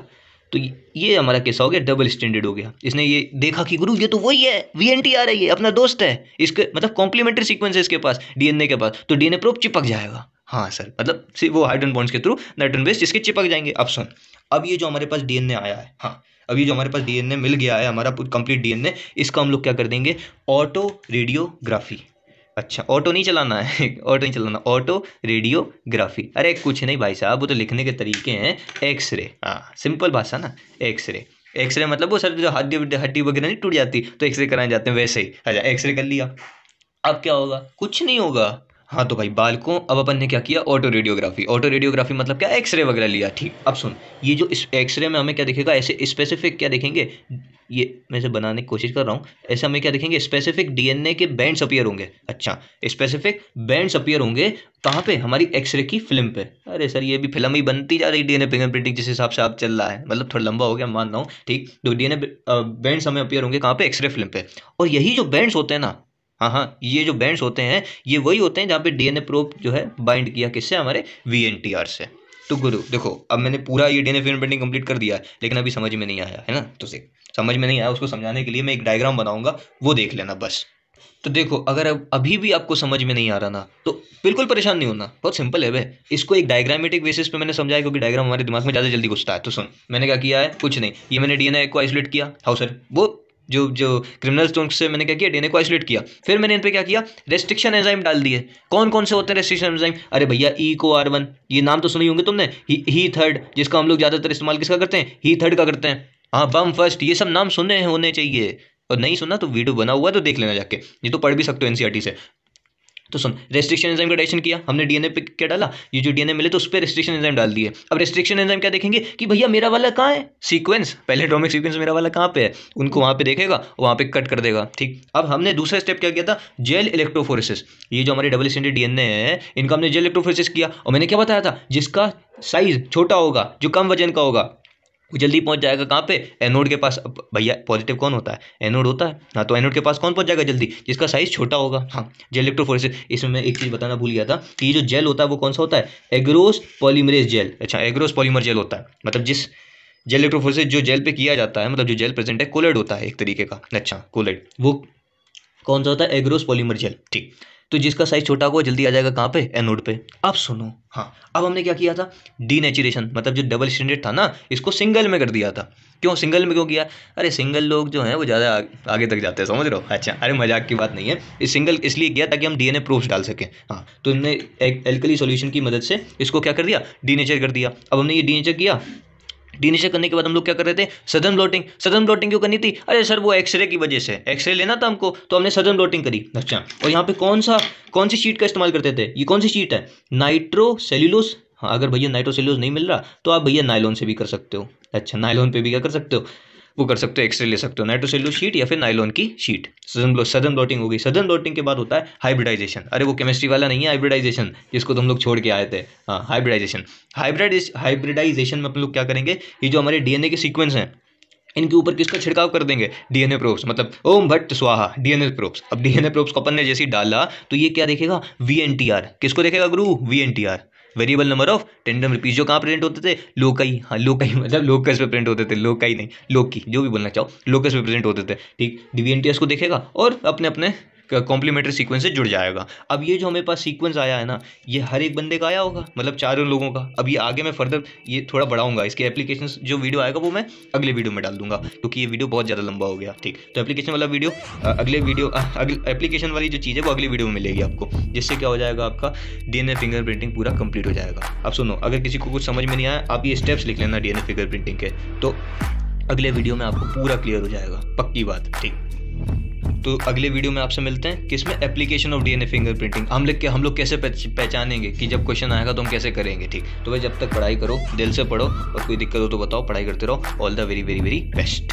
तो ये हमारा कैसा हो गया, डबल स्टैंडर्ड हो गया। इसने ये देखा कि गुरु ये तो वही है, VNTR है, ये अपना दोस्त है, इसके मतलब कॉम्प्लीमेंट्री सीक्वेंस है इसके पास, डीएनए के पास, तो डीएनए प्रोब चिपक जाएगा। हाँ सर, मतलब वो हाइड्रोजन बॉन्ड्स के थ्रू नाइट्रोजन बेस इसके चिपक जाएंगे। अब सुन, अब ये जो हमारे पास डीएनए आया है, हाँ, अब ये जो हमारे पास डीएनए मिल गया है, हमारा कंप्लीट डीएनए, इसका हम लोग क्या कर देंगे, ऑटो रेडियोग्राफी। अच्छा, ऑटो नहीं चलाना है, ऑटो नहीं चलाना, ऑटो रेडियोग्राफी। अरे कुछ नहीं भाई साहब, वो तो लिखने के तरीके हैं। एक्सरे, हाँ सिंपल भाषा ना, एक्सरे। एक्सरे मतलब वो सर जो हड्डी वगैरह नहीं टूट जाती तो एक्सरे कराए जाते हैं, वैसे ही। अच्छा, एक्सरे कर लिया, अब क्या होगा, कुछ नहीं होगा। हाँ तो भाई बालकों, अब अपन ने क्या किया, ऑटो रेडियोग्राफी। ऑटो रेडियोग्राफी मतलब क्या, एक्सरे वगैरह लिया। ठीक, अब सुन, ये जो इस एक्सरे में हमें क्या दिखेगा, ऐसे स्पेसिफिक क्या देखेंगे, ये मैं इसे बनाने की कोशिश कर रहा हूँ, ऐसे हमें क्या दिखेंगे, स्पेसिफिक डीएनए के बैंड्स अपीयर होंगे। अच्छा, स्पेसिफिक बैंड्स अपीयर होंगे कहाँ पे, हमारी एक्सरे की फिल्म पे। अरे सर ये भी फिल्म ही बनती जा रही, डीएनए फिंगरप्रिंटिंग जिस हिसाब से आप चल रहा है, मतलब थोड़ा लंबा हो गया मान रहा हूँ। ठीक, तो डीएनए बैंड्स हमें अपीयर होंगे कहाँ पे, एक्सरे फिल्म पे। और यही जो बैंड्स होते हैं ना, हाँ, ये जो बैंड्स होते हैं ये वही होते हैं जहाँ पे डीएनए प्रोब जो है बाइंड किया किससे, हमारे VNTR से। तो गुरु देखो, अब मैंने पूरा ये डीएनए फिंगरप्रिंटिंग कंप्लीट कर दिया है, लेकिन अभी समझ में नहीं आया है ना, तो समझ में नहीं आया, उसको समझाने के लिए मैं एक डायग्राम बनाऊंगा, वो देख लेना बस। तो देखो, अगर अब अभी भी आपको समझ में नहीं आ रहा ना, तो बिल्कुल परेशान नहीं होना, बहुत सिंपल है भाई। इसको एक डायग्रामेटिक बेसिस पे मैंने समझाया, क्योंकि डायग्राम हमारे दिमाग में ज़्यादा जल्दी घुसता है। तो सुन, मैंने क्या किया है, कुछ नहीं, ये मैंने डीएनए को आइसोलेट किया। हाउ सर, वो जो जो क्रिमिनल्स तो उनसे मैंने क्या किया, डीएनए को आइसोलेट किया। फिर मैंने इन पे क्या किया, रेस्ट्रिक्शन एंजाइम डाल दिए। कौन कौन से होते हैं रेस्ट्रिक्शन एंजाइम, अरे भैया EcoR1, ये नाम तो सुने होंगे तुमने, ही थर्ड, जिसका हम लोग ज़्यादातर इस्तेमाल किसका करते हैं, ही थर्ड का करते हैं। हाँ, बम फर्स्ट, ये सब नाम सुने होने चाहिए, और नहीं सुना तो वीडियो बना हुआ है तो देख लेना जाके, ये तो पढ़ भी सकते हो एनसीईआरटी से। तो सुन, रेस्ट्रिक्शन एंजाइम का डाइजेशन किया हमने, डीएनए पे क्या डाला, ये जो डीएनए मिले तो उस पर रेस्ट्रिक्शन एंजाइम डाल दिए। अब रेस्ट्रिक्शन एंजाइम क्या देखेंगे कि भैया मेरा वाला कहाँ है, सीक्वेंस, पहले एटॉमिक सीक्वेंस मेरा वाला कहाँ पे है, उनको वहाँ पे देखेगा, वहाँ पे कट कर देगा। ठीक, अब हमने दूसरा स्टेप क्या किया था, जेल इलेक्ट्रोफोरेसिस। ये जो हमारे डबल स्टैंडर्ड डीएनए है, इनका हमने जेल इलेक्ट्रोफोरेसिस किया, और मैंने क्या बताया था, जिसका साइज छोटा होगा, जो कम वजन का होगा, वो जल्दी पहुंच जाएगा कहाँ पे, एनोड के पास। अब भैया पॉजिटिव कौन होता है, एनोड होता है। हाँ, तो एनोड के पास कौन पहुंच जाएगा जल्दी, जिसका साइज छोटा होगा। हाँ, जेल इलेक्ट्रोफोरेसिस। इसमें मैं एक चीज़ बताना भूल गया था कि ये जो जेल होता है वो कौन सा होता है, एग्रोस पॉलीमरेज जेल। अच्छा, एग्रोस पॉलीमर जेल होता है, मतलब जिस जेल इलेक्ट्रोफोरेसिस जो जेल पे किया जाता है, मतलब जो जेल प्रेजेंट है, कोलेड होता है एक तरीके का। अच्छा, कोलेड, वो कौन सा होता है, एग्रोस पॉलीमर जेल। ठीक, तो जिसका साइज छोटा होगा जल्दी आ जाएगा कहाँ पे, एनोड पे। अब सुनो, हाँ, अब हमने क्या किया था, डीनेचुरेशन, मतलब जो डबल स्टैंडर्ड था ना, इसको सिंगल में कर दिया था। क्यों सिंगल में क्यों किया, अरे सिंगल लोग जो हैं वो ज़्यादा आगे तक जाते हैं, समझ रहे हो। अच्छा, अरे मजाक की बात नहीं है, इस सिंगल इसलिए किया ताकि हम डीएनए प्रोब्स डाल सकें। हाँ, तो हमने एक एल्कली सॉल्यूशन की मदद से इसको क्या कर दिया, डीनेचर कर दिया। अब हमने ये डीनेचर किया, डीनेचर करने के बाद हम लोग क्या कर रहे थे, सदर्न ब्लॉटिंग। सदर्न ब्लॉटिंग क्यों करनी थी, अरे सर वो एक्सरे की वजह से, एक्सरे लेना था हमको, तो हमने सदर्न ब्लॉटिंग करी। अच्छा, और यहाँ पे कौन सी शीट का इस्तेमाल करते थे, ये कौन सी शीट है, नाइट्रोसेल्यूलोज। हाँ, अगर भैया नाइट्रोसेल्यूलोज नहीं मिल रहा तो आप भैया नायलॉन से भी कर सकते हो। अच्छा, नायलॉन पे भी क्या कर सकते हो, वो कर सकते हो, एक्सरे ले सकते हो, नाइट्रोसेल्यूलोज शीट या फिर नायलॉन की शीट। सदर्न ब्लॉटिंग हो गई। सदर्न ब्लॉटिंग के बाद होता है हाइब्रिडाइजेशन। अरे वो केमिस्ट्री वाला नहीं है हाइब्रिडाइजेशन, जिसको तुम लोग छोड़ के आए थे। हाँ, हाइब्रिडाइजेशन। हाइब्रिडाइजेशन में अपन लोग क्या करेंगे, ये जो हमारे डीएनए के सीक्वेंस हैं, इनके ऊपर किसका छिड़काव कर देंगे, डीएनए प्रोब्स, मतलब ओम भट्ट स्वाहा डीएनए प्रोब्स। अब डीएनए प्रोब्स को अपन ने जैसे ही डाला तो ये क्या देखेगा, VNTR। किसको देखेगा गुरु, VNTR, variable number of tandem repeat, जो कहाँ प्रेजेंट होते थे, लोकाई। हाँ, लोकाई मतलब लोकस पे प्रिंट होते थे, लोकाई नहीं, लोकी, जो भी बोलना चाहो, लोकस पे प्रेजेंट होते थे। ठीक, VNTR को देखेगा और अपने अपने कॉम्प्लीमेंट्री सीक्वेंस से जुड़ जाएगा। अब ये जो हमेरे पास सीक्वेंस आया है ना, ये हर एक बंदे का आया होगा, मतलब चारों लोगों का। अब ये आगे मैं फर्दर ये थोड़ा बढ़ाऊंगा, इसके एप्लीकेशन जो वीडियो आएगा वो मैं अगले वीडियो में डाल दूंगा, क्योंकि ये वीडियो बहुत ज़्यादा लंबा हो गया। ठीक, तो एप्लीकेशन वाला वीडियो एप्लीकेशन वाली जो चीज़ है वो अगली वीडियो में मिलेगी आपको, जिससे क्या हो जाएगा, आपका डीएनए फिंगरप्रिंटिंग पूरा कंप्लीट हो जाएगा। अब सुनो, अगर किसी को कुछ समझ में नहीं आया, आप ये स्टेप्स लिख लेना डीएनए फिंगरप्रिंटिंग के, तो अगले वीडियो में आपको पूरा क्लियर हो जाएगा, पक्की बात। ठीक, तो अगले वीडियो में आपसे मिलते हैं, किसमें, एप्लीकेशन ऑफ डीएनए फिंगरप्रिंटिंग। हम लोग कैसे पहचानेंगे कि जब क्वेश्चन आएगा तो हम कैसे करेंगे। ठीक, तो भाई जब तक पढ़ाई करो, दिल से पढ़ो, और कोई दिक्कत हो तो बताओ, पढ़ाई करते रहो। All the very very very best.